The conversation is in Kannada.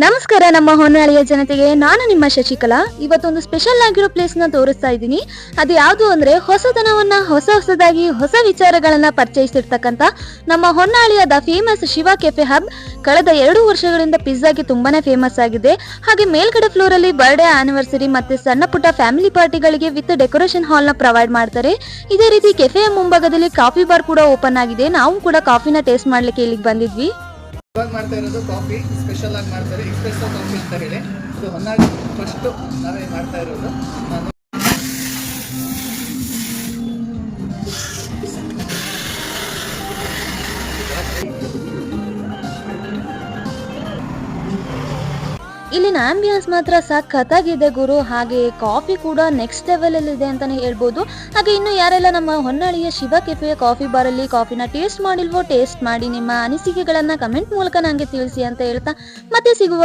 ನಮಸ್ಕಾರ ನಮ್ಮ ಹೊನ್ನಾಳಿಯ ಜನತೆಗೆ, ನಾನು ನಿಮ್ಮ ಶಶಿಕಲಾ. ಇವತ್ತೊಂದು ಸ್ಪೆಷಲ್ ಆಗಿರೋ ಪ್ಲೇಸ್ ನ ತೋರಿಸ್ತಾ ಇದ್ದೀನಿ. ಅದು ಯಾವುದು ಅಂದ್ರೆ ಹೊಸತನವನ್ನ ಹೊಸದಾಗಿ ಹೊಸ ವಿಚಾರಗಳನ್ನ ಪರಿಚಯಿಸಿರ್ತಕ್ಕಂತ ನಮ್ಮ ಹೊನ್ನಾಳಿಯ the famous Shiva cafe hub ಕಳೆದ 2 ವರ್ಷಗಳಿಂದ ಪಿಜ್ಜಾಗೆ ತುಂಬಾನೇ ಫೇಮಸ್ ಆಗಿದೆ. ಹಾಗೆ ಮೇಲ್ಗಡೆ ಫ್ಲೋರ್ ಅಲ್ಲಿ ಬರ್ಡೇ ಆನಿವರ್ಸರಿ ಮತ್ತೆ ಸಣ್ಣ ಪುಟ್ಟ ಫ್ಯಾಮಿಲಿ ಪಾರ್ಟಿಗಳಿಗೆ ವಿತ್ ಡೆಕೋರೇಷನ್ ಹಾಲ್ ನ ಪ್ರೊವೈಡ್ ಮಾಡ್ತಾರೆ. ಇದೇ ರೀತಿ ಕೆಫೆಯ ಮುಂಭಾಗದಲ್ಲಿ ಕಾಫಿ ಬಾರ್ ಕೂಡ ಓಪನ್ ಆಗಿದೆ. ನಾವು ಕೂಡ ಕಾಫಿನ ಟೇಸ್ಟ್ ಮಾಡ್ಲಿಕ್ಕೆ ಇಲ್ಲಿಗೆ ಬಂದಿದ್ವಿ. ಇವಾಗ ಮಾಡ್ತಾ ಇರೋದು ಕಾಫಿ ಸ್ಪೆಷಲ್ ಆಗಿ ಮಾಡ್ತಾರೆ, ಎಕ್ಸ್ಪ್ರೆಸ್ಸೋ ಕಾಫಿ ಅಂತ ಹೇಳಿ. ಇದು ಹೊನ್ನಾಳಿ ಫಸ್ಟು ನಾವೇ ಮಾಡ್ತಾ ಇರೋದು. ನಾನು ಇಲ್ಲಿನ ಆಂಬಿಯನ್ಸ್ ಮಾತ್ರ ಸಖತ್ತಾಗಿದೆ ಗುರು. ಹಾಗೆ ಕಾಫಿ ಕೂಡ ನೆಕ್ಸ್ಟ್ ಲೆವೆಲ್ ಅಲ್ಲಿ ಇದೆ ಅಂತಾನೆ ಹೇಳ್ಬೋದು. ಹಾಗೆ ಇನ್ನು ಯಾರೆಲ್ಲ ನಮ್ಮ ಹೊನ್ನಾಳಿಯ ಶಿವ ಕೆಫೆಯ ಕಾಫಿ ಬಾರ್ ಅಲ್ಲಿ ಕಾಫಿನ ಟೇಸ್ಟ್ ಮಾಡಿಲ್ವೋ, ಟೇಸ್ಟ್ ಮಾಡಿ ನಿಮ್ಮ ಅನಿಸಿಕೆಗಳನ್ನ ಕಮೆಂಟ್ ಮೂಲಕ ನಂಗೆ ತಿಳಿಸಿ ಅಂತ ಹೇಳ್ತಾ ಮತ್ತೆ ಸಿಗುವ.